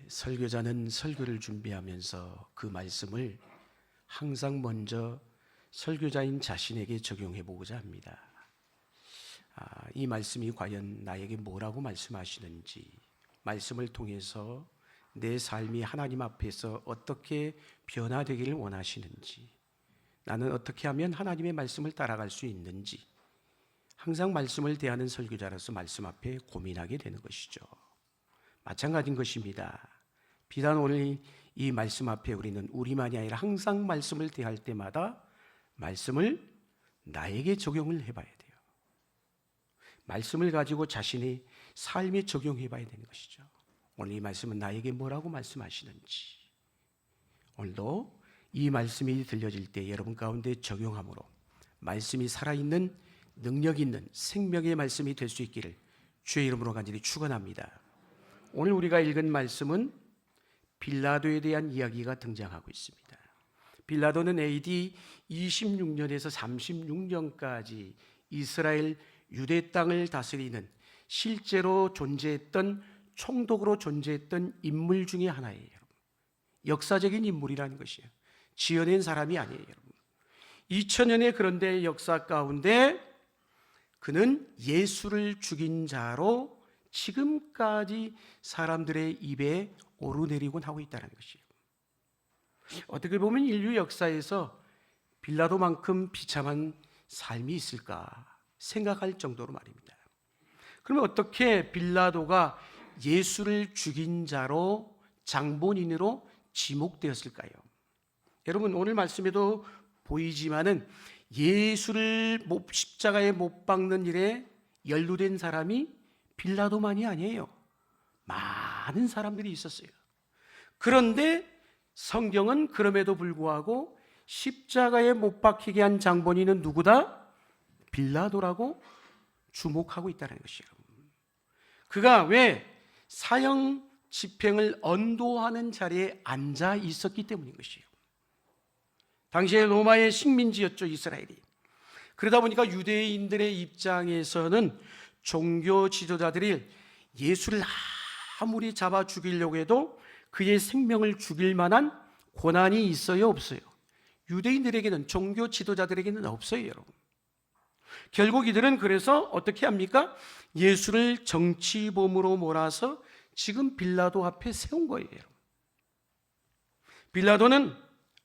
설교자는 설교를 준비하면서 그 말씀을 항상 먼저 설교자인 자신에게 적용해 보고자 합니다. 이 말씀이 과연 나에게 뭐라고 말씀하시는지, 말씀을 통해서 내 삶이 하나님 앞에서 어떻게 변화되기를 원하시는지, 나는 어떻게 하면 하나님의 말씀을 따라갈 수 있는지, 항상 말씀을 대하는 설교자로서 말씀 앞에 고민하게 되는 것이죠. 마찬가지인 것입니다. 비단 오늘 이 말씀 앞에 우리는 우리만이 아니라 항상 말씀을 대할 때마다 말씀을 나에게 적용을 해봐야 돼요. 말씀을 가지고 자신의 삶에 적용해 봐야 되는 것이죠. 오늘 이 말씀은 나에게 뭐라고 말씀하시는지, 오늘도 이 말씀이 들려질 때 여러분 가운데 적용함으로 말씀이 살아있는 능력 있는 생명의 말씀이 될 수 있기를 주의 이름으로 간절히 축원합니다. 오늘 우리가 읽은 말씀은 빌라도에 대한 이야기가 등장하고 있습니다. 빌라도는 AD 26년에서 36년까지 이스라엘 유대 땅을 다스리는 실제로 존재했던 총독으로 존재했던 인물 중에 하나예요. 역사적인 인물이라는 것이에요. 지어낸 사람이 아니에요. 2000년의 그런데 역사 가운데 그는 예수를 죽인 자로 지금까지 사람들의 입에 오르내리곤 하고 있다는 것이에요. 어떻게 보면 인류 역사에서 빌라도만큼 비참한 삶이 있을까 생각할 정도로 말입니다. 그러면 어떻게 빌라도가 예수를 죽인 자로 장본인으로 지목되었을까요? 여러분 오늘 말씀에도 보이지만은 예수를 십자가에 못 박는 일에 연루된 사람이 빌라도만이 아니에요. 많은 사람들이 있었어요. 그런데 성경은 그럼에도 불구하고 십자가에 못 박히게 한 장본인은 누구다? 빌라도라고 주목하고 있다는 것이에요. 그가 왜 사형 집행을 언도하는 자리에 앉아 있었기 때문인 것이에요. 당시에 로마의 식민지였죠, 이스라엘이. 그러다 보니까 유대인들의 입장에서는 종교 지도자들이 예수를 아무리 잡아 죽이려고 해도 그의 생명을 죽일 만한 권한이 있어요, 없어요? 유대인들에게는, 종교 지도자들에게는 없어요, 여러분. 결국 이들은 그래서 어떻게 합니까? 예수를 정치범으로 몰아서 지금 빌라도 앞에 세운 거예요. 빌라도는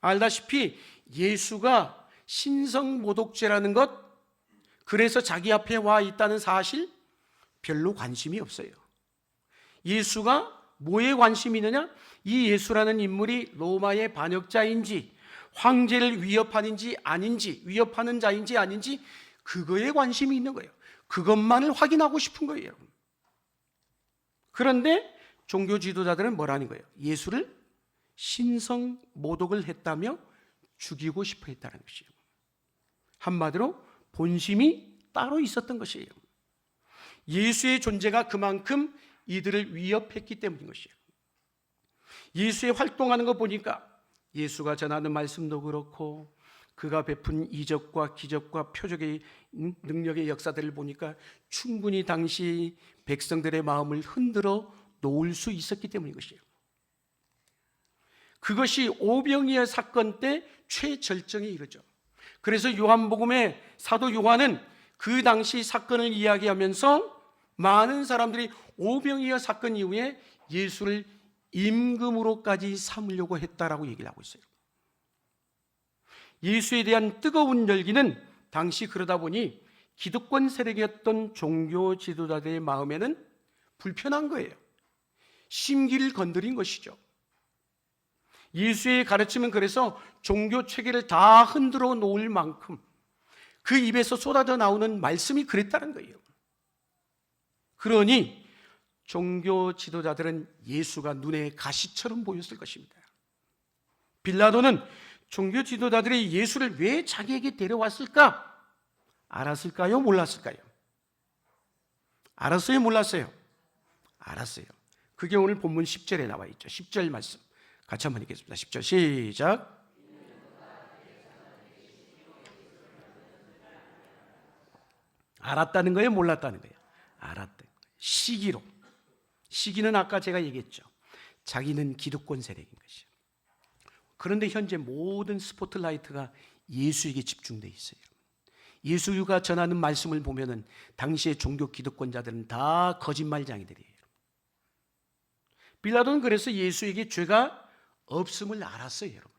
알다시피 예수가 신성모독죄라는 것, 그래서 자기 앞에 와 있다는 사실 별로 관심이 없어요. 예수가 뭐에 관심이 있느냐? 이 예수라는 인물이 로마의 반역자인지 황제를 위협하는지 아닌지, 위협하는 자인지 아닌지 그거에 관심이 있는 거예요. 그것만을 확인하고 싶은 거예요. 그런데 종교 지도자들은 뭐라는 거예요? 예수를 신성모독을 했다며 죽이고 싶어 했다는 것이에요. 한마디로 본심이 따로 있었던 것이에요. 예수의 존재가 그만큼 이들을 위협했기 때문인 것이에요. 예수의 활동하는 거 보니까 예수가 전하는 말씀도 그렇고 그가 베푼 이적과 기적과 표적의 능력의 역사들을 보니까 충분히 당시 백성들의 마음을 흔들어 놓을 수 있었기 때문인 것이에요. 그것이 오병이어 사건 때 최절정에 이르죠. 그래서 요한복음의 사도 요한은 그 당시 사건을 이야기하면서 많은 사람들이 오병이어 사건 이후에 예수를 임금으로까지 삼으려고 했다라고 얘기를 하고 있어요. 예수에 대한 뜨거운 열기는 당시 그러다 보니 기득권 세력이었던 종교 지도자들의 마음에는 불편한 거예요. 심기를 건드린 것이죠. 예수의 가르침은 그래서 종교 체계를 다 흔들어 놓을 만큼 그 입에서 쏟아져 나오는 말씀이 그랬다는 거예요. 그러니 종교 지도자들은 예수가 눈에 가시처럼 보였을 것입니다. 빌라도는 종교 지도자들이 예수를 왜 자기에게 데려왔을까? 알았을까요? 몰랐을까요? 알았어요? 몰랐어요? 알았어요. 그게 오늘 본문 10절에 나와 있죠. 10절 말씀 같이 한번 읽겠습니다. 10절 시작. 알았다는 거예요? 몰랐다는 거예요? 알았다. 시기로. 시기는 아까 제가 얘기했죠. 자기는 기득권 세력인 것이에요. 그런데 현재 모든 스포트라이트가 예수에게 집중되어 있어요. 예수가 전하는 말씀을 보면은 당시의 종교 기득권자들은 다 거짓말쟁이들이에요. 빌라도는 그래서 예수에게 죄가 없음을 알았어요, 여러분.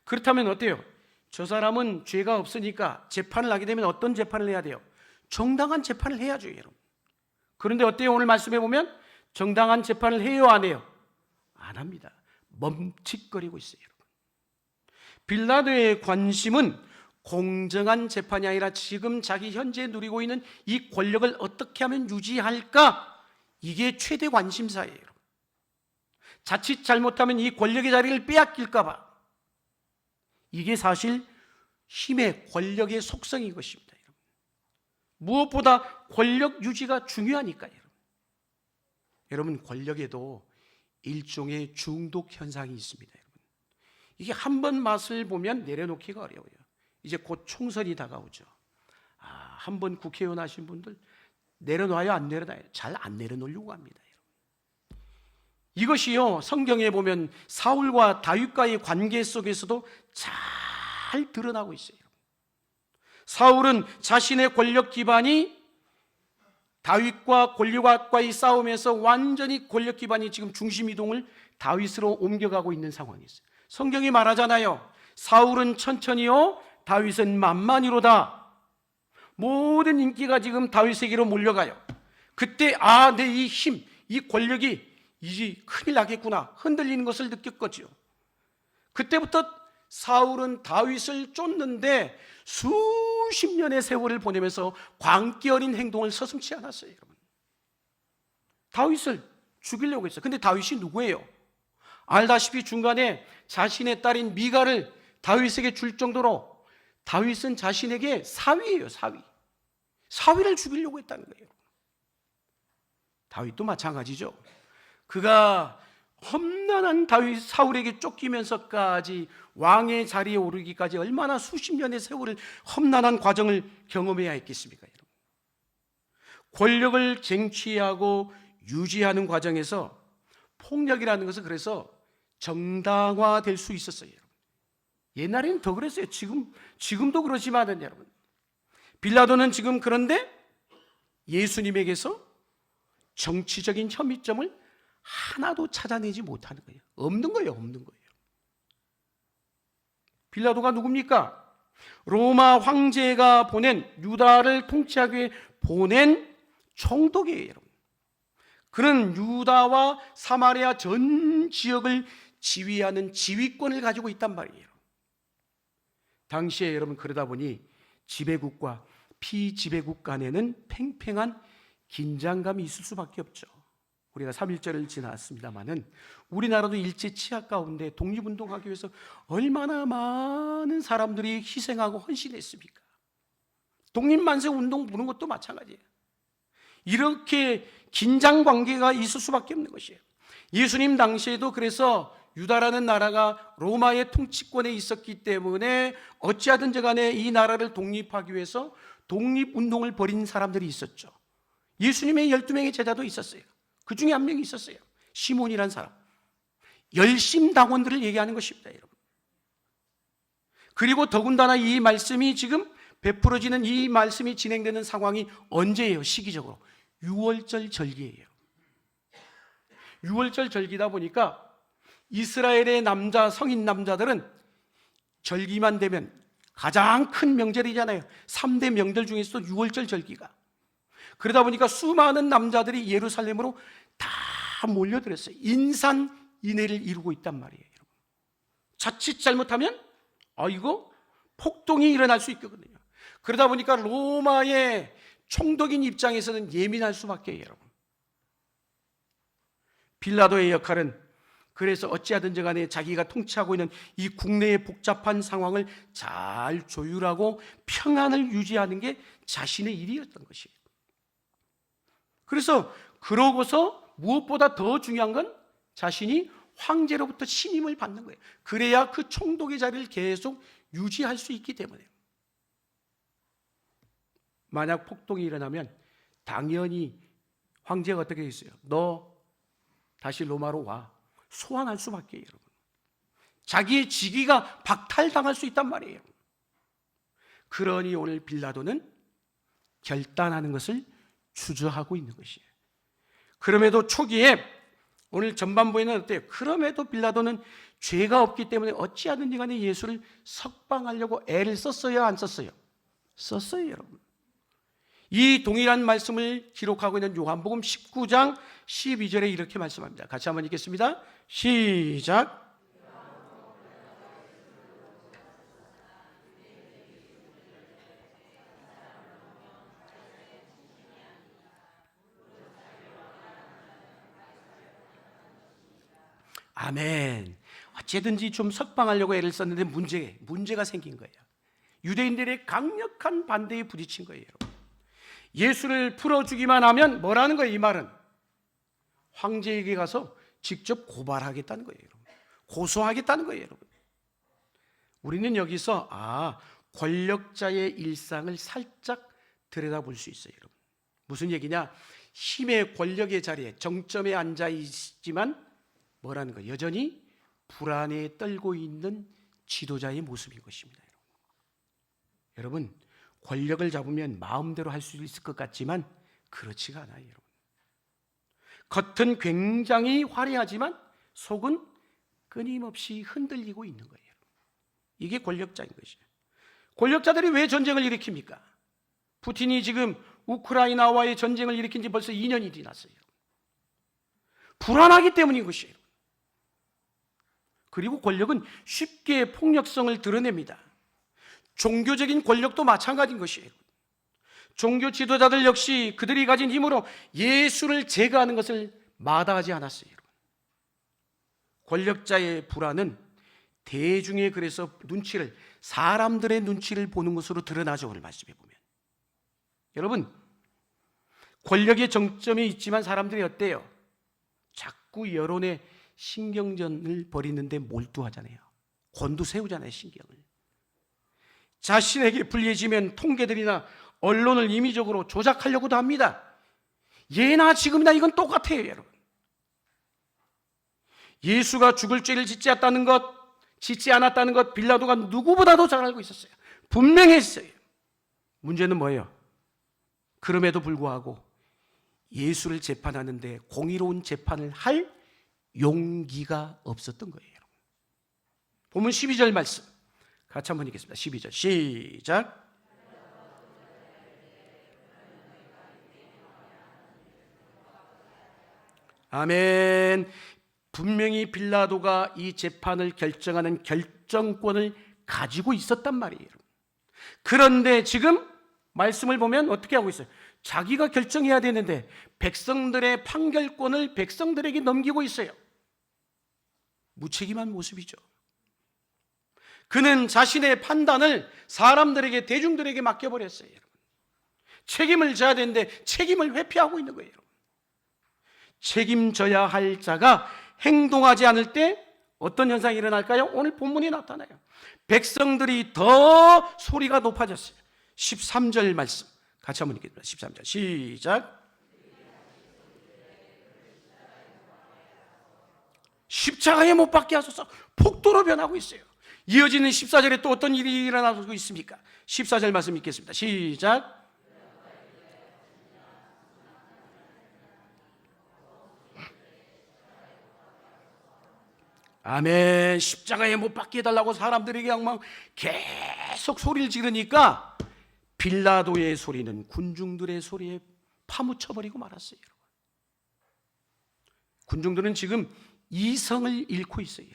그렇다면 어때요? 저 사람은 죄가 없으니까 재판을 하게 되면 어떤 재판을 해야 돼요? 정당한 재판을 해야죠, 여러분. 그런데 어때요? 오늘 말씀해 보면 정당한 재판을 해요, 안 해요? 안 합니다. 멈칫거리고 있어요, 여러분. 빌라도의 관심은 공정한 재판이 아니라 지금 자기 현재 누리고 있는 이 권력을 어떻게 하면 유지할까? 이게 최대 관심사예요, 여러분. 자칫 잘못하면 이 권력의 자리를 빼앗길까 봐. 이게 사실 힘의 권력의 속성인 것입니다, 여러분. 무엇보다 권력 유지가 중요하니까요. 여러분, 권력에도 일종의 중독 현상이 있습니다, 여러분. 이게 한 번 맛을 보면 내려놓기가 어려워요. 이제 곧 총선이 다가오죠. 한 번 국회의원 하신 분들 내려놔요, 안 내려놔요? 잘 안 내려놓으려고 합니다, 여러분. 이것이요, 성경에 보면 사울과 다윗과의 관계 속에서도 잘 드러나고 있어요. 사울은 자신의 권력 기반이 다윗과 골리앗과의 싸움에서 완전히 권력 기반이 지금 중심 이동을 다윗으로 옮겨가고 있는 상황이 있어요. 성경이 말하잖아요. 사울은 천천히요, 다윗은 만만히로다. 모든 인기가 지금 다윗에게로 몰려가요. 그때 내 이 힘, 이 권력이 이제 큰일 나겠구나 흔들리는 것을 느꼈거지요. 그때부터 사울은 다윗을 쫓는데 수십 년의 세월을 보내면서 광기 어린 행동을 서슴지 않았어요, 여러분. 다윗을 죽이려고 했어요. 근데 다윗이 누구예요? 알다시피 중간에 자신의 딸인 미가를 다윗에게 줄 정도로 다윗은 자신에게 사위예요, 사위. 사위를 죽이려고 했다는 거예요. 다윗도 마찬가지죠. 그가 험난한 다윗 사울에게 쫓기면서까지 왕의 자리에 오르기까지 얼마나 수십 년의 세월을 험난한 과정을 경험해야 했겠습니까, 여러분? 권력을 쟁취하고 유지하는 과정에서 폭력이라는 것은 그래서 정당화될 수 있었어요, 여러분. 옛날에는 더 그랬어요. 지금도 그러지만은 여러분, 빌라도는 지금 그런데 예수님에게서 정치적인 혐의점을 하나도 찾아내지 못하는 거예요. 없는 거예요, 없는 거예요. 빌라도가 누굽니까? 로마 황제가 보낸, 유다를 통치하기 위해 보낸 총독이에요, 여러분. 그는 유다와 사마리아 전 지역을 지휘하는 지휘권을 가지고 있단 말이에요. 당시에 여러분, 그러다 보니 지배국과 피지배국 간에는 팽팽한 긴장감이 있을 수밖에 없죠. 우리가 3.1절을 지났습니다마는 우리나라도 일제 치하 가운데 독립운동하기 위해서 얼마나 많은 사람들이 희생하고 헌신했습니까? 독립만세 운동 부는 것도 마찬가지예요. 이렇게 긴장 관계가 있을 수밖에 없는 것이에요. 예수님 당시에도 그래서 유다라는 나라가 로마의 통치권에 있었기 때문에 어찌하든지 간에 이 나라를 독립하기 위해서 독립운동을 벌인 사람들이 있었죠. 예수님의 12명의 제자도 있었어요. 그 중에 한 명이 있었어요. 시몬이라는 사람. 열심당원들을 얘기하는 것입니다, 여러분. 그리고 더군다나 이 말씀이 지금 베풀어지는, 이 말씀이 진행되는 상황이 언제예요? 시기적으로 6월절 절기예요. 6월절 절기다 보니까 이스라엘의 성인 남자들은 절기만 되면 가장 큰 명절이잖아요. 3대 명절 중에서도 6월절 절기가. 그러다 보니까 수많은 남자들이 예루살렘으로 다 몰려들었어요. 인산인해를 이루고 있단 말이에요. 자칫 잘못하면 이거 폭동이 일어날 수 있거든요. 그러다 보니까 로마의 총독인 입장에서는 예민할 수밖에, 여러분. 빌라도의 역할은 그래서 어찌하든지 간에 자기가 통치하고 있는 이 국내의 복잡한 상황을 잘 조율하고 평안을 유지하는 게 자신의 일이었던 것이에요. 그래서 그러고서 무엇보다 더 중요한 건 자신이 황제로부터 신임을 받는 거예요. 그래야 그 총독의 자리를 계속 유지할 수 있기 때문에. 만약 폭동이 일어나면 당연히 황제가 어떻게 했어요? 너 다시 로마로 와 소환할 수밖에, 여러분. 자기의 직위가 박탈당할 수 있단 말이에요. 그러니 오늘 빌라도는 결단하는 것을 주저하고 있는 것이에요. 그럼에도 초기에, 오늘 전반부에는 어때요? 그럼에도 빌라도는 죄가 없기 때문에 어찌하든지 간에 예수를 석방하려고 애를 썼어요, 안 썼어요? 썼어요, 여러분. 이 동일한 말씀을 기록하고 있는 요한복음 19장 12절에 이렇게 말씀합니다. 같이 한번 읽겠습니다. 시작. 아멘. 어쨌든지 좀 석방하려고 애를 썼는데 문제가 생긴 거예요. 유대인들의 강력한 반대에 부딪힌 거예요, 여러분. 예수를 풀어주기만 하면 뭐라는 거예요, 이 말은? 황제에게 가서 직접 고발하겠다는 거예요, 여러분. 고소하겠다는 거예요, 여러분. 우리는 여기서 권력자의 일상을 살짝 들여다볼 수 있어요, 여러분. 무슨 얘기냐? 힘의 권력의 자리에 정점에 앉아 있지만 뭐라는 거예요? 여전히 불안에 떨고 있는 지도자의 모습인 것입니다, 여러분. 권력을 잡으면 마음대로 할 수 있을 것 같지만 그렇지가 않아요, 여러분. 겉은 굉장히 화려하지만 속은 끊임없이 흔들리고 있는 거예요. 이게 권력자인 것이에요. 권력자들이 왜 전쟁을 일으킵니까? 푸틴이 지금 우크라이나와의 전쟁을 일으킨 지 벌써 2년이 지났어요. 불안하기 때문인 것이에요. 그리고 권력은 쉽게 폭력성을 드러냅니다. 종교적인 권력도 마찬가지인 것이에요. 종교 지도자들 역시 그들이 가진 힘으로 예수를 제거하는 것을 마다하지 않았어요. 권력자의 불안은 대중의 그래서 사람들의 눈치를 보는 것으로 드러나죠, 오늘 말씀해 보면. 여러분, 권력의 정점에 있지만 사람들이 어때요? 자꾸 여론의 신경전을 벌이는데 몰두하잖아요. 곤두세우잖아요, 신경을. 자신에게 불리해지면 통계들이나 언론을 임의적으로 조작하려고도 합니다. 예나 지금이나 이건 똑같아요, 여러분. 예수가 죽을 죄를 짓지 않았다는 것 빌라도가 누구보다도 잘 알고 있었어요. 분명했어요. 문제는 뭐예요? 그럼에도 불구하고 예수를 재판하는데 공의로운 재판을 할 용기가 없었던 거예요. 본문 12절 말씀 같이 한번 읽겠습니다. 12절 시작. 아멘. 분명히 빌라도가 이 재판을 결정하는 결정권을 가지고 있었단 말이에요. 그런데 지금 말씀을 보면 어떻게 하고 있어요? 자기가 결정해야 되는데 백성들의 판결권을 백성들에게 넘기고 있어요. 무책임한 모습이죠. 그는 자신의 판단을 사람들에게, 대중들에게 맡겨버렸어요. 책임을 져야 되는데 책임을 회피하고 있는 거예요. 책임져야 할 자가 행동하지 않을 때 어떤 현상이 일어날까요? 오늘 본문이 나타나요. 백성들이 더 소리가 높아졌어요. 13절 말씀 같이 한번 읽겠습니다. 13절 시작. 십자가에 못 박게 하소서. 폭도로 변하고 있어요. 이어지는 14절에 또 어떤 일이 일어나고 있습니까? 14절 말씀 읽겠습니다. 시작. 아멘. 십자가에 못 박게 해달라고 사람들에게 막 계속 소리를 지르니까 빌라도의 소리는 군중들의 소리에 파묻혀버리고 말았어요. 군중들은 지금 이성을 잃고 있어요.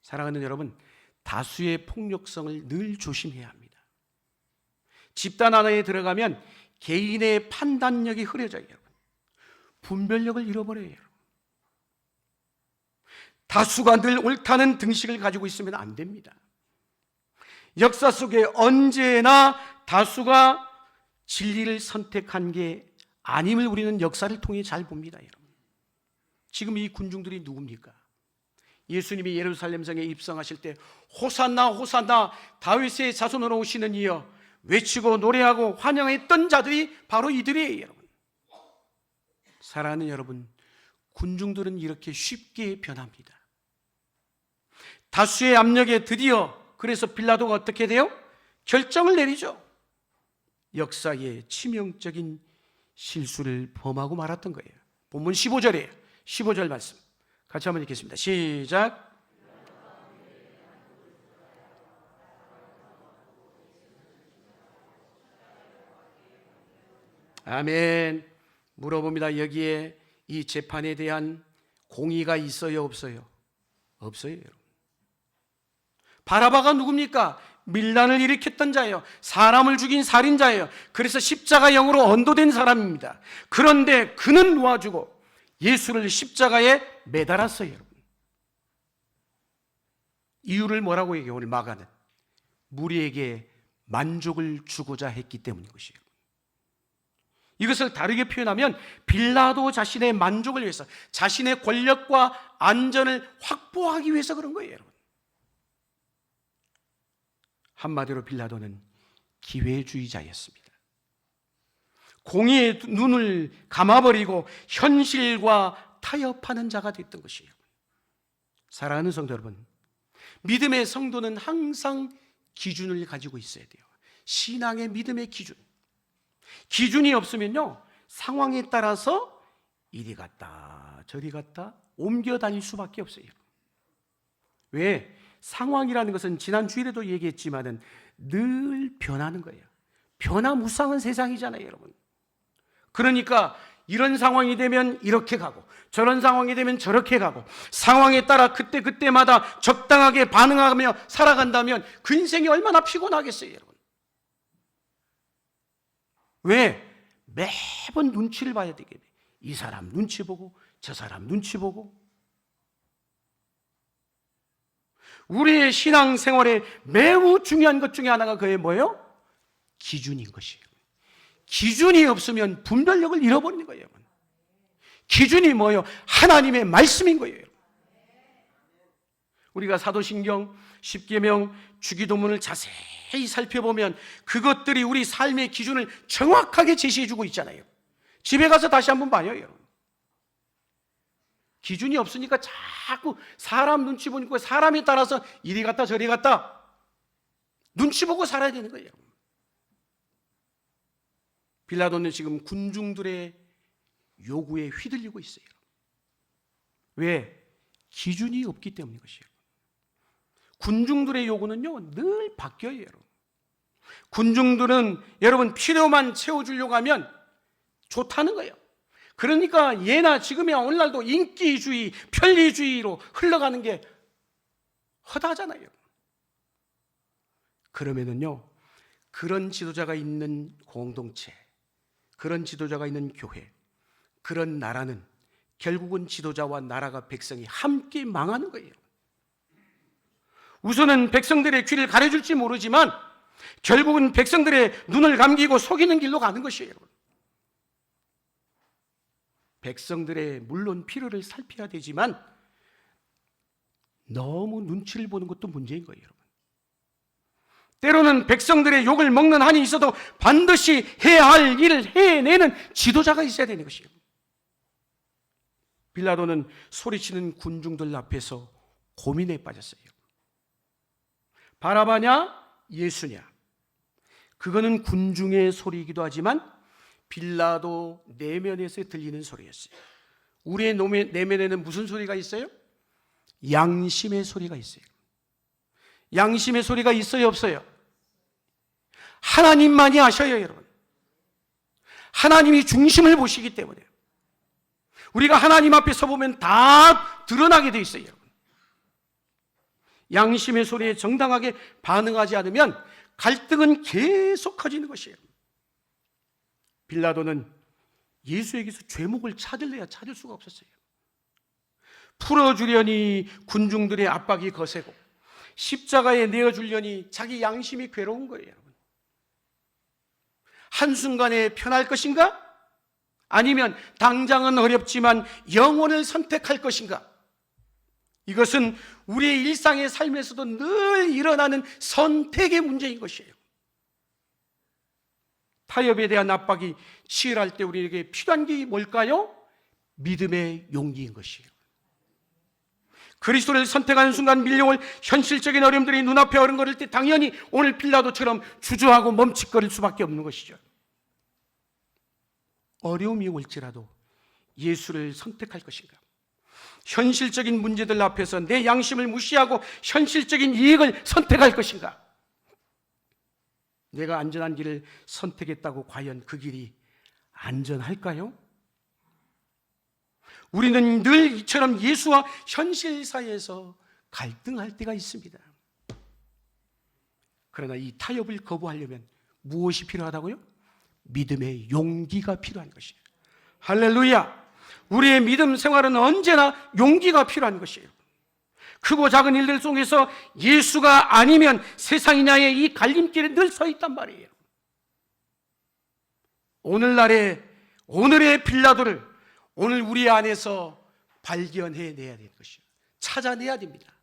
사랑하는 여러분, 다수의 폭력성을 늘 조심해야 합니다. 집단 하나에 들어가면 개인의 판단력이 흐려져요. 분별력을 잃어버려요. 다수가 늘 옳다는 등식을 가지고 있으면 안 됩니다. 역사 속에 언제나 다수가 진리를 선택한 게 아님을 우리는 역사를 통해 잘 봅니다, 여러분. 지금 이 군중들이 누굽니까? 예수님이 예루살렘 성에 입성하실 때 호산나 호산나 다윗의 자손으로 오시는 이여 외치고 노래하고 환영했던 자들이 바로 이들이에요, 여러분. 사랑하는 여러분, 군중들은 이렇게 쉽게 변합니다. 다수의 압력에 드디어 그래서 빌라도가 어떻게 돼요? 결정을 내리죠. 역사의 치명적인 실수를 범하고 말았던 거예요. 본문 15절이에요. 15절 말씀 같이 한번 읽겠습니다. 시작. 아멘. 물어봅니다. 여기에 이 재판에 대한 공의가 있어요, 없어요? 없어요, 여러분. 바라바가 누굽니까? 밀란을 일으켰던 자예요. 사람을 죽인 살인자예요. 그래서 십자가형으로 언도된 사람입니다. 그런데 그는 놓아주고 예수를 십자가에 매달았어요, 여러분. 이유를 뭐라고 얘기해요? 오늘 마가는 무리에게 만족을 주고자 했기 때문인 것이에요. 이것을 다르게 표현하면 빌라도 자신의 만족을 위해서, 자신의 권력과 안전을 확보하기 위해서 그런 거예요, 여러분. 한마디로 빌라도는 기회주의자였습니다. 공의의 눈을 감아버리고 현실과 타협하는 자가 됐던 것이에요. 사랑하는 성도 여러분, 믿음의 성도는 항상 기준을 가지고 있어야 돼요. 신앙의 믿음의 기준. 기준이 없으면요, 상황에 따라서 이리 갔다 저리 갔다 옮겨 다닐 수밖에 없어요. 왜? 상황이라는 것은 지난 주일에도 얘기했지만은 늘 변하는 거예요. 변화무쌍한 세상이잖아요, 여러분. 그러니까 이런 상황이 되면 이렇게 가고 저런 상황이 되면 저렇게 가고 상황에 따라 그때마다 적당하게 반응하며 살아간다면 그 인생이 얼마나 피곤하겠어요, 여러분. 왜? 매번 눈치를 봐야 되게 돼. 이 사람 눈치 보고 저 사람 눈치 보고. 우리의 신앙생활에 매우 중요한 것 중에 하나가 그게 뭐예요? 기준인 것이에요. 기준이 없으면 분별력을 잃어버리는 거예요. 기준이 뭐예요? 하나님의 말씀인 거예요. 우리가 사도신경, 십계명, 주기도문을 자세히 살펴보면 그것들이 우리 삶의 기준을 정확하게 제시해주고 있잖아요. 집에 가서 다시 한번 봐요, 여러분. 기준이 없으니까 자꾸 사람 눈치 보니까 사람에 따라서 이리 갔다 저리 갔다 눈치 보고 살아야 되는 거예요. 빌라도는 지금 군중들의 요구에 휘둘리고 있어요. 왜? 기준이 없기 때문인 것이에요. 군중들의 요구는요 늘 바뀌어요, 여러분. 군중들은 여러분 필요만 채워주려고 하면 좋다는 거예요. 그러니까 예나 지금이야 오늘날도 인기주의, 편리주의로 흘러가는 게 허다하잖아요. 그러면은요 그런 지도자가 있는 공동체, 그런 지도자가 있는 교회, 그런 나라는 결국은 지도자와 나라가 백성이 함께 망하는 거예요. 우선은 백성들의 귀를 가려줄지 모르지만 결국은 백성들의 눈을 감기고 속이는 길로 가는 것이에요, 여러분. 백성들의 물론 필요를 살펴야 되지만 너무 눈치를 보는 것도 문제인 거예요, 여러분. 때로는 백성들의 욕을 먹는 한이 있어도 반드시 해야 할 일을 해내는 지도자가 있어야 되는 것이에요. 빌라도는 소리치는 군중들 앞에서 고민에 빠졌어요. 바라바냐 예수냐, 그거는 군중의 소리이기도 하지만 빌라도 내면에서 들리는 소리였어요. 우리의 내면에는 무슨 소리가 있어요? 양심의 소리가 있어요. 양심의 소리가 있어요, 없어요? 하나님만이 아셔요, 여러분. 하나님이 중심을 보시기 때문에 우리가 하나님 앞에 서보면 다 드러나게 돼 있어요, 여러분. 양심의 소리에 정당하게 반응하지 않으면 갈등은 계속 커지는 것이에요. 빌라도는 예수에게서 죄목을 찾을래야 찾을 수가 없었어요. 풀어주려니 군중들의 압박이 거세고 십자가에 내어주려니 자기 양심이 괴로운 거예요, 여러분. 한순간에 편할 것인가? 아니면 당장은 어렵지만 영혼을 선택할 것인가? 이것은 우리의 일상의 삶에서도 늘 일어나는 선택의 문제인 것이에요. 타협에 대한 압박이 치열할 때 우리에게 필요한 게 뭘까요? 믿음의 용기인 것이에요. 그리스도를 선택하는 순간 밀려올 현실적인 어려움들이 눈앞에 어른거릴 때 당연히 오늘 빌라도처럼 주저하고 멈칫거릴 수밖에 없는 것이죠. 어려움이 올지라도 예수를 선택할 것인가? 현실적인 문제들 앞에서 내 양심을 무시하고 현실적인 이익을 선택할 것인가? 내가 안전한 길을 선택했다고 과연 그 길이 안전할까요? 우리는 늘 이처럼 예수와 현실 사이에서 갈등할 때가 있습니다. 그러나 이 타협을 거부하려면 무엇이 필요하다고요? 믿음의 용기가 필요한 것이에요. 할렐루야! 우리의 믿음 생활은 언제나 용기가 필요한 것이에요. 크고 작은 일들 속에서 예수가 아니면 세상이냐의 이 갈림길에 늘 서 있단 말이에요. 오늘의 빌라도를 오늘 우리 안에서 발견해내야 되는 것이에요. 찾아내야 됩니다.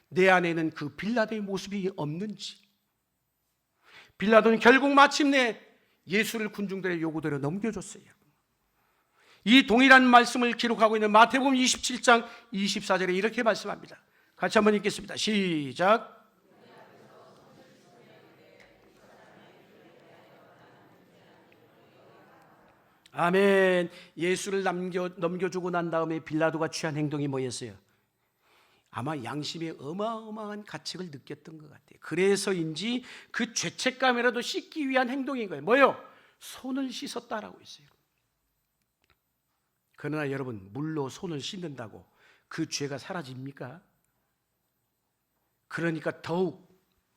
내 안에는 그 빌라도의 모습이 없는지. 빌라도는 결국 마침내 예수를 군중들의 요구대로 넘겨줬어요. 이 동일한 말씀을 기록하고 있는 마태복음 27장 24절에 이렇게 말씀합니다. 같이 한번 읽겠습니다. 시작. 아멘. 예수를 넘겨주고 난 다음에 빌라도가 취한 행동이 뭐였어요? 아마 양심의 어마어마한 가책을 느꼈던 것 같아요. 그래서인지 그 죄책감이라도 씻기 위한 행동인 거예요. 뭐요? 손을 씻었다라고 했어요. 그러나 여러분, 물로 손을 씻는다고 그 죄가 사라집니까? 그러니까 더욱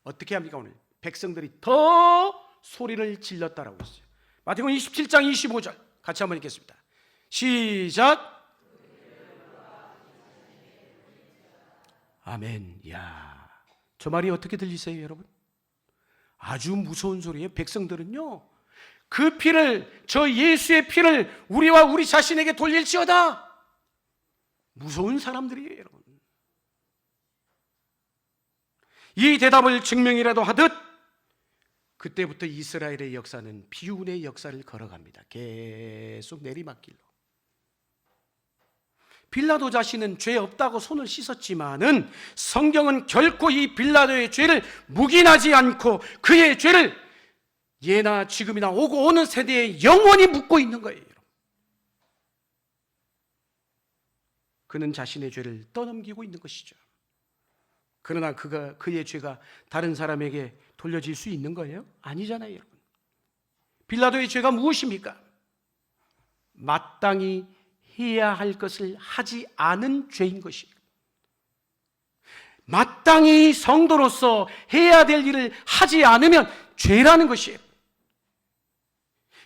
어떻게 합니까? 오늘 백성들이 더 소리를 질렀다라고 했어요. 마태복음 27장 25절 같이 한번 읽겠습니다. 시작. 아멘. 야, 저 말이 어떻게 들리세요, 여러분? 아주 무서운 소리예요. 백성들은요, 그 피를, 저 예수의 피를 우리와 우리 자신에게 돌릴지어다. 무서운 사람들이에요, 여러분. 이 대답을 증명이라도 하듯 그때부터 이스라엘의 역사는 비운의 역사를 걸어갑니다. 계속 내리막길로. 빌라도 자신은 죄 없다고 손을 씻었지만은 성경은 결코 이 빌라도의 죄를 묵인하지 않고 그의 죄를 예나 지금이나 오고 오는 세대에 영원히 묻고 있는 거예요. 그는 자신의 죄를 떠넘기고 있는 것이죠. 그러나 그의 죄가 다른 사람에게 돌려질 수 있는 거예요? 아니잖아요, 여러분. 빌라도의 죄가 무엇입니까? 마땅히 해야 할 것을 하지 않은 죄인 것이에요. 마땅히 성도로서 해야 될 일을 하지 않으면 죄라는 것이에요.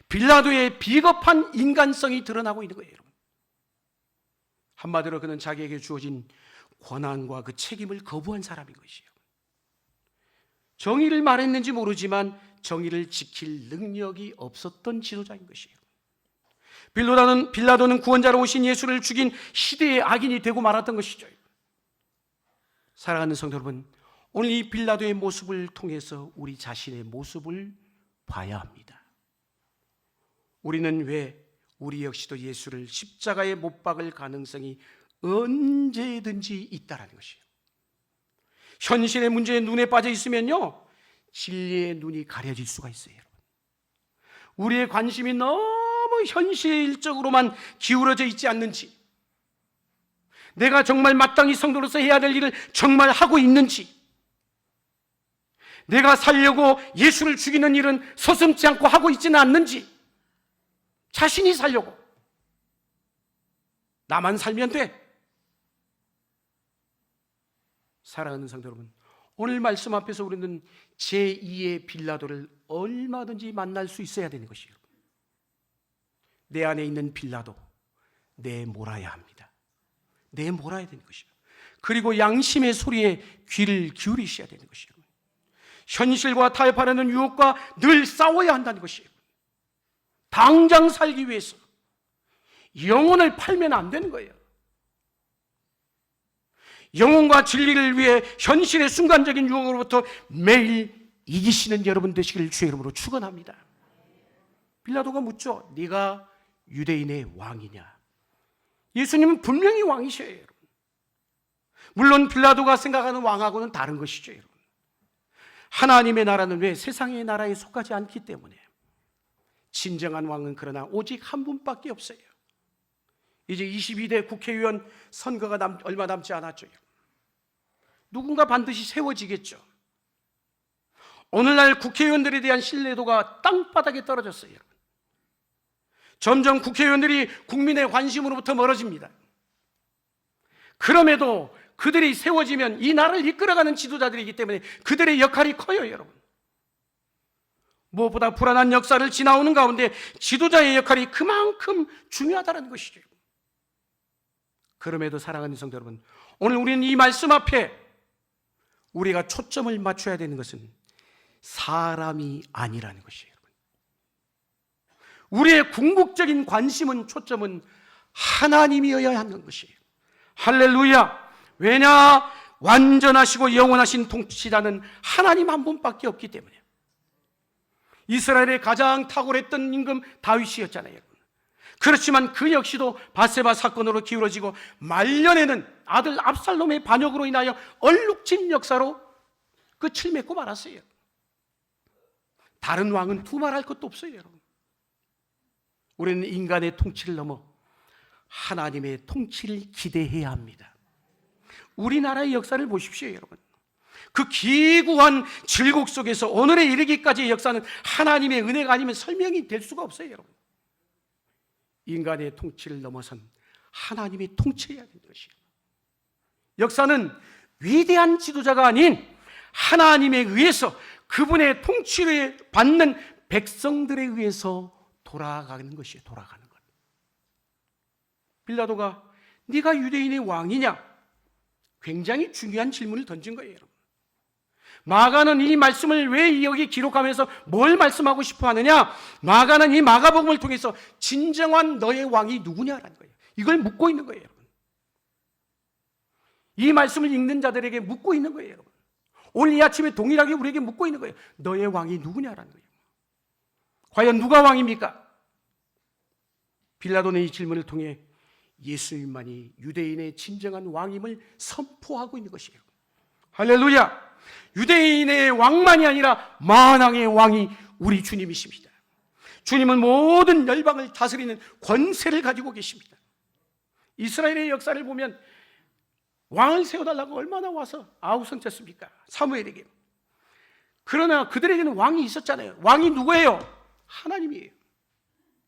빌라도의 비겁한 인간성이 드러나고 있는 거예요, 여러분. 한마디로 그는 자기에게 주어진 권한과 그 책임을 거부한 사람인 것이에요. 정의를 말했는지 모르지만 정의를 지킬 능력이 없었던 지도자인 것이에요. 빌라도는 구원자로 오신 예수를 죽인 시대의 악인이 되고 말았던 것이죠. 사랑하는 성도 여러분, 오늘 이 빌라도의 모습을 통해서 우리 자신의 모습을 봐야 합니다. 우리는 왜 우리 역시도 예수를 십자가에 못 박을 가능성이 언제든지 있다라는 것이에요. 현실의 문제에 눈에 빠져 있으면요, 진리의 눈이 가려질 수가 있어요, 여러분. 우리의 관심이 너무 현실적으로만 기울어져 있지 않는지, 내가 정말 마땅히 성도로서 해야 될 일을 정말 하고 있는지, 내가 살려고 예수를 죽이는 일은 서슴지 않고 하고 있지는 않는지, 자신이 살려고 나만 살면 돼. 사랑하는 성도 여러분, 오늘 말씀 앞에서 우리는 제2의 빌라도를 얼마든지 만날 수 있어야 되는 것이에요. 내 안에 있는 빌라도 내몰아야 합니다. 내몰아야 되는 것이에요. 그리고 양심의 소리에 귀를 기울이셔야 되는 것이에요. 현실과 타협하려는 유혹과 늘 싸워야 한다는 것이에요. 당장 살기 위해서 영혼을 팔면 안 되는 거예요. 영혼과 진리를 위해 현실의 순간적인 유혹으로부터 매일 이기시는 여러분 되시기를 주의 이름으로 축원합니다. 빌라도가 묻죠. 네가 유대인의 왕이냐? 예수님은 분명히 왕이셔요, 여러분. 물론 빌라도가 생각하는 왕하고는 다른 것이죠, 여러분. 하나님의 나라는 왜 세상의 나라에 속하지 않기 때문에 진정한 왕은 그러나 오직 한 분밖에 없어요. 이제 22대 국회의원 선거가 얼마 남지 않았죠. 누군가 반드시 세워지겠죠. 오늘날 국회의원들에 대한 신뢰도가 땅바닥에 떨어졌어요, 여러분. 점점 국회의원들이 국민의 관심으로부터 멀어집니다. 그럼에도 그들이 세워지면 이 나라를 이끌어가는 지도자들이기 때문에 그들의 역할이 커요, 여러분. 무엇보다 불안한 역사를 지나오는 가운데 지도자의 역할이 그만큼 중요하다는 것이죠. 그럼에도 사랑하는 성도 여러분, 오늘 우리는 이 말씀 앞에 우리가 초점을 맞춰야 되는 것은 사람이 아니라는 것이에요. 우리의 궁극적인 관심은, 초점은 하나님이어야 하는 것이에요. 할렐루야. 왜냐? 완전하시고 영원하신 통치자는 하나님 한 분밖에 없기 때문에. 이스라엘의 가장 탁월했던 임금 다윗이었잖아요, 여러분. 그렇지만 그 역시도 밧세바 사건으로 기울어지고 말년에는 아들 압살롬의 반역으로 인하여 얼룩진 역사로 끝을 맺고 말았어요. 다른 왕은 두말할 것도 없어요, 여러분. 우리는 인간의 통치를 넘어 하나님의 통치를 기대해야 합니다. 우리나라의 역사를 보십시오, 여러분. 그 기구한 질곡 속에서 오늘에 이르기까지의 역사는 하나님의 은혜가 아니면 설명이 될 수가 없어요, 여러분. 인간의 통치를 넘어선 하나님의 통치해야 되는 것이에요. 역사는 위대한 지도자가 아닌 하나님에 의해서, 그분의 통치를 받는 백성들에 의해서 돌아가는 것이에요. 돌아가는 것. 빌라도가 네가 유대인의 왕이냐? 굉장히 중요한 질문을 던진 거예요, 여러분. 마가는 이 말씀을 왜 여기 기록하면서 뭘 말씀하고 싶어 하느냐? 마가는 이 마가복음을 통해서 진정한 너의 왕이 누구냐라는 거예요. 이걸 묻고 있는 거예요, 여러분. 이 말씀을 읽는 자들에게 묻고 있는 거예요, 여러분. 오늘 이 아침에 동일하게 우리에게 묻고 있는 거예요. 너의 왕이 누구냐라는 거예요. 과연 누가 왕입니까? 빌라도는 이 질문을 통해 예수님만이 유대인의 진정한 왕임을 선포하고 있는 것이에요. 할렐루야! 유대인의 왕만이 아니라 만왕의 왕이 우리 주님이십니다. 주님은 모든 열방을 다스리는 권세를 가지고 계십니다. 이스라엘의 역사를 보면 왕을 세워달라고 얼마나 와서 아우성쳤습니까? 사무엘에게. 그러나 그들에게는 왕이 있었잖아요. 왕이 누구예요? 하나님이에요.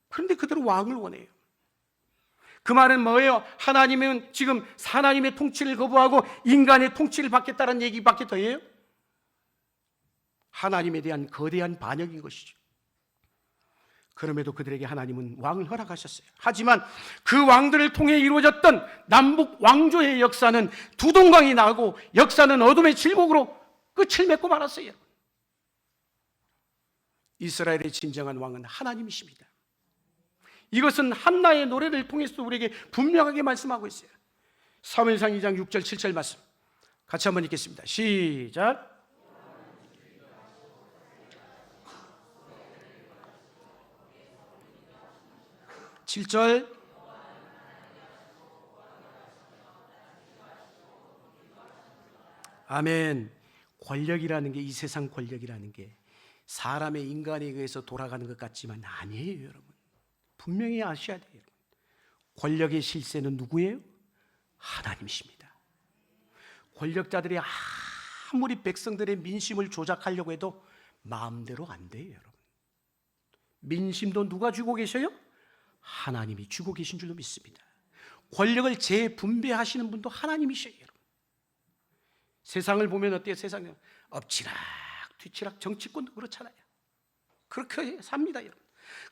그런데 그들은 왕을 원해요. 그 말은 뭐예요? 하나님은 지금 하나님의 통치를 거부하고 인간의 통치를 받겠다는 얘기밖에 더해요? 하나님에 대한 거대한 반역인 것이죠. 그럼에도 그들에게 하나님은 왕을 허락하셨어요. 하지만 그 왕들을 통해 이루어졌던 남북 왕조의 역사는 두동강이 나고 역사는 어둠의 질곡으로 끝을 맺고 말았어요. 이스라엘의 진정한 왕은 하나님이십니다. 이것은 한나의 노래를 통해서 우리에게 분명하게 말씀하고 있어요. 사무엘상 2장 6절 7절 말씀 같이 한번 읽겠습니다. 시작. 7절. 아멘. 권력이라는 게, 이 세상 권력이라는 게 사람의 인간에 의해서 돌아가는 것 같지만 아니에요, 여러분. 분명히 아셔야 돼요. 여러분. 권력의 실세는 누구예요? 하나님이십니다. 권력자들이 아무리 백성들의 민심을 조작하려고 해도 마음대로 안 돼요, 여러분. 민심도 누가 주고 계셔요? 하나님이 주고 계신 줄로 믿습니다. 권력을 재분배하시는 분도 하나님이셔요, 여러분. 세상을 보면 어때요? 세상은 엎치락 뒤치락, 정치권도 그렇잖아요. 그렇게 삽니다, 여러분.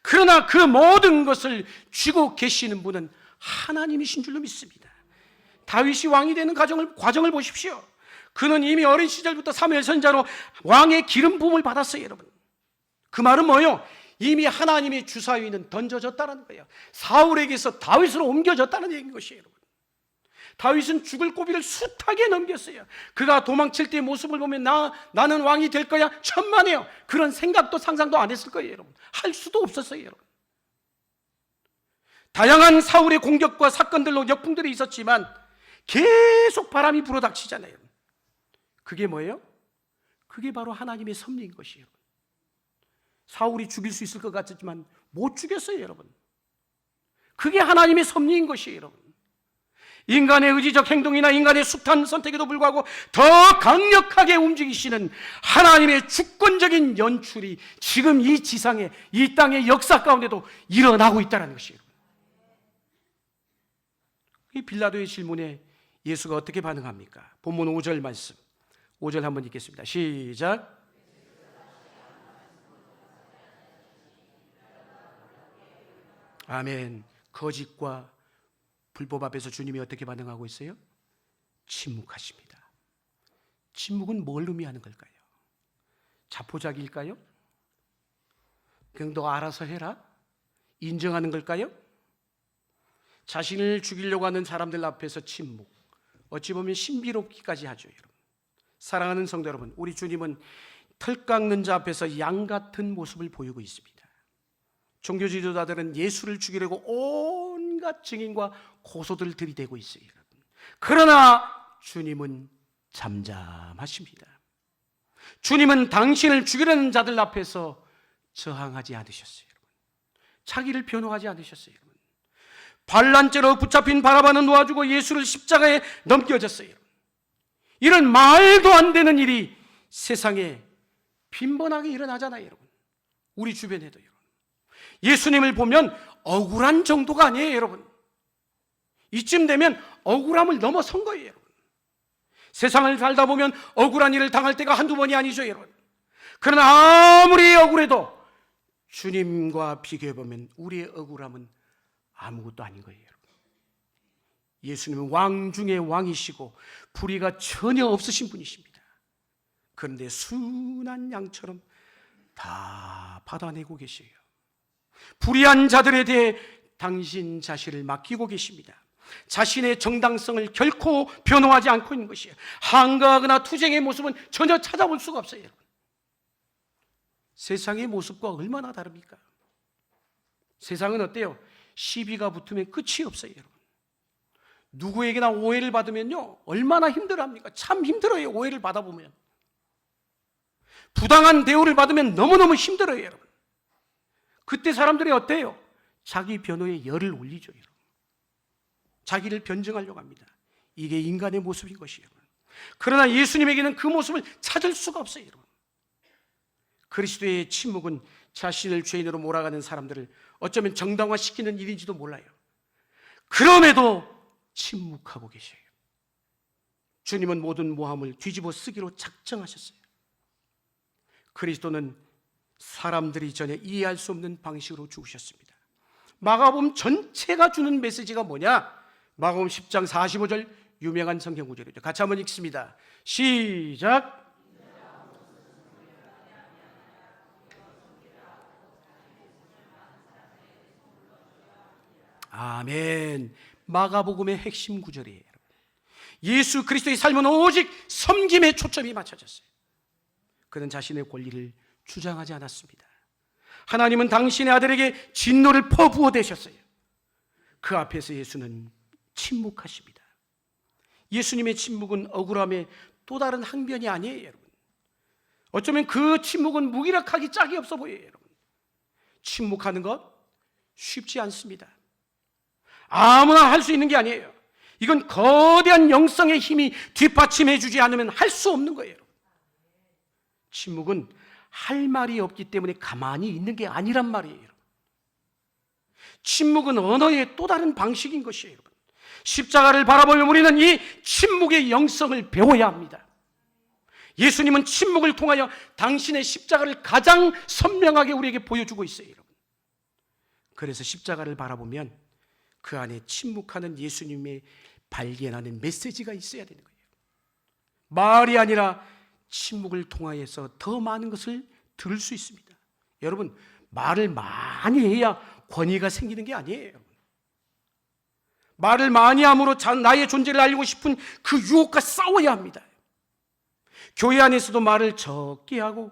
그러나 그 모든 것을 쥐고 계시는 분은 하나님이신 줄로 믿습니다. 다윗이 왕이 되는 과정을 보십시오. 그는 이미 어린 시절부터 사무엘 선지자로 왕의 기름 부음을 받았어요, 여러분. 그 말은 뭐예요? 이미 하나님의 주사위는 던져졌다는 거예요. 사울에게서 다윗으로 옮겨졌다는 얘기인 것이에요, 여러분. 다윗은 죽을 고비를 숱하게 넘겼어요. 그가 도망칠 때의 모습을 보면 나는 왕이 될 거야? 천만에요. 그런 생각도 상상도 안 했을 거예요, 여러분. 할 수도 없었어요, 여러분. 다양한 사울의 공격과 사건들로 역풍들이 있었지만 계속 바람이 불어닥치잖아요. 그게 뭐예요? 그게 바로 하나님의 섭리인 것이에요. 사울이 죽일 수 있을 것 같았지만 못 죽였어요, 여러분. 그게 하나님의 섭리인 것이에요, 여러분. 인간의 의지적 행동이나 인간의 숱한 선택에도 불구하고 더 강력하게 움직이시는 하나님의 주권적인 연출이 지금 이 지상에, 이 땅의 역사 가운데도 일어나고 있다는 것이에요. 이 빌라도의 질문에 예수가 어떻게 반응합니까? 본문 5절 말씀, 5절 한번 읽겠습니다. 시작. 아멘. 거짓과 불법 앞에서 주님이 어떻게 반응하고 있어요? 침묵하십니다. 침묵은 뭘 의미하는 걸까요? 자포자기일까요? 그냥 너 알아서 해라? 인정하는 걸까요? 자신을 죽이려고 하는 사람들 앞에서 침묵. 어찌 보면 신비롭기까지 하죠, 여러분. 사랑하는 성도 여러분, 우리 주님은 털 깎는 자 앞에서 양 같은 모습을 보이고 있습니다. 종교 지도자들은 예수를 죽이려고 온갖 증인과 고소들을 들이대고 있어요, 여러분. 그러나 주님은 잠잠하십니다. 주님은 당신을 죽이려는 자들 앞에서 저항하지 않으셨어요, 여러분. 자기를 변호하지 않으셨어요, 여러분. 반란죄로 붙잡힌 바라바는 놓아주고 예수를 십자가에 넘겨졌어요, 여러분. 이런 말도 안 되는 일이 세상에 빈번하게 일어나잖아요, 여러분. 우리 주변에도요. 예수님을 보면 억울한 정도가 아니에요, 여러분. 이쯤 되면 억울함을 넘어선 거예요, 여러분. 세상을 살다 보면 억울한 일을 당할 때가 한두 번이 아니죠, 여러분. 그러나 아무리 억울해도 주님과 비교해보면 우리의 억울함은 아무것도 아닌 거예요, 여러분. 예수님은 왕 중에 왕이시고 불의가 전혀 없으신 분이십니다. 그런데 순한 양처럼 다 받아내고 계세요. 불의한 자들에 대해 당신 자신을 맡기고 계십니다. 자신의 정당성을 결코 변호하지 않고 있는 것이에요. 한가하거나 투쟁의 모습은 전혀 찾아볼 수가 없어요, 여러분. 세상의 모습과 얼마나 다릅니까? 세상은 어때요? 시비가 붙으면 끝이 없어요, 여러분. 누구에게나 오해를 받으면요, 얼마나 힘들어합니까? 참 힘들어요, 오해를 받아보면. 부당한 대우를 받으면 너무너무 힘들어요, 여러분. 그때 사람들이 어때요? 자기 변호에 열을 올리죠, 여러분. 자기를 변증하려고 합니다. 이게 인간의 모습인 것이에요, 여러분. 그러나 예수님에게는 그 모습을 찾을 수가 없어요, 여러분. 그리스도의 침묵은 자신을 죄인으로 몰아가는 사람들을 어쩌면 정당화시키는 일인지도 몰라요. 그럼에도 침묵하고 계셔요. 주님은 모든 모함을 뒤집어 쓰기로 작정하셨어요. 그리스도는 사람들이 전혀 이해할 수 없는 방식으로 죽으셨습니다. 마가복음 전체가 주는 메시지가 뭐냐? 마가복음 10장 45절 유명한 성경 구절이죠. 같이 한번 읽습니다. 시작. 아멘. 마가복음의 핵심 구절이에요. 예수 그리스도의 삶은 오직 섬김에 초점이 맞춰졌어요. 그는 자신의 권리를 주장하지 않았습니다. 하나님은 당신의 아들에게 진노를 퍼부어 대셨어요. 그 앞에서 예수는 침묵하십니다. 예수님의 침묵은 억울함의 또 다른 항변이 아니에요, 여러분. 어쩌면 그 침묵은 무기력하기 짝이 없어 보여요, 여러분. 침묵하는 것 쉽지 않습니다. 아무나 할 수 있는 게 아니에요. 이건 거대한 영성의 힘이 뒷받침해 주지 않으면 할 수 없는 거예요. 침묵은 할 말이 없기 때문에 가만히 있는 게 아니란 말이에요. 침묵은 언어의 또 다른 방식인 것이에요. 십자가를 바라보며 우리는 이 침묵의 영성을 배워야 합니다. 예수님은 침묵을 통하여 당신의 십자가를 가장 선명하게 우리에게 보여주고 있어요, 여러분. 그래서 십자가를 바라보면 그 안에 침묵하는 예수님의 발견하는 메시지가 있어야 되는 거예요. 말이 아니라 침묵을 통하여서 더 많은 것을 들을 수 있습니다. 여러분, 말을 많이 해야 권위가 생기는 게 아니에요. 말을 많이 함으로 나의 존재를 알리고 싶은 그 유혹과 싸워야 합니다. 교회 안에서도 말을 적게 하고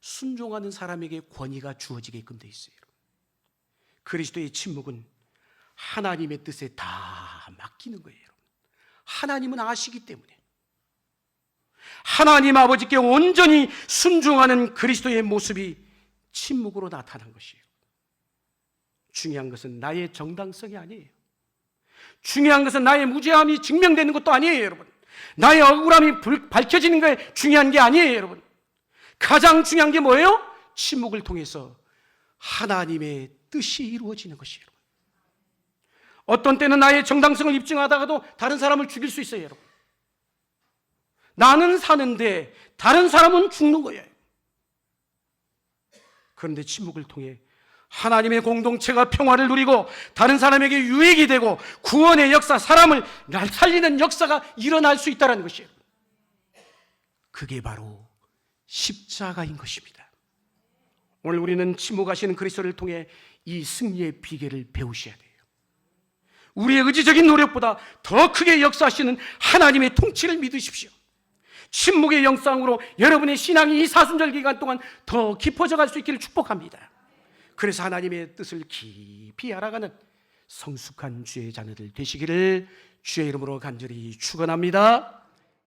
순종하는 사람에게 권위가 주어지게끔 돼 있어요. 그리스도의 침묵은 하나님의 뜻에 다 맡기는 거예요. 하나님은 아시기 때문에. 하나님 아버지께 온전히 순종하는 그리스도의 모습이 침묵으로 나타난 것이에요. 중요한 것은 나의 정당성이 아니에요. 중요한 것은 나의 무죄함이 증명되는 것도 아니에요, 여러분. 나의 억울함이 밝혀지는 게 중요한 게 아니에요, 여러분. 가장 중요한 게 뭐예요? 침묵을 통해서 하나님의 뜻이 이루어지는 것이에요. 어떤 때는 나의 정당성을 입증하다가도 다른 사람을 죽일 수 있어요, 여러분. 나는 사는데 다른 사람은 죽는 거예요. 그런데 침묵을 통해 하나님의 공동체가 평화를 누리고 다른 사람에게 유익이 되고 구원의 역사, 사람을 살리는 역사가 일어날 수 있다는 것이에요. 그게 바로 십자가인 것입니다. 오늘 우리는 침묵하시는 그리스도를 통해 이 승리의 비결을 배우셔야 돼요. 우리의 의지적인 노력보다 더 크게 역사하시는 하나님의 통치를 믿으십시오. 침묵의 영상으로 여러분의 신앙이 이 사순절 기간 동안 더 깊어져 갈 수 있기를 축복합니다. 그래서 하나님의 뜻을 깊이 알아가는 성숙한 주의 자녀들 되시기를 주의 이름으로 간절히 축원합니다.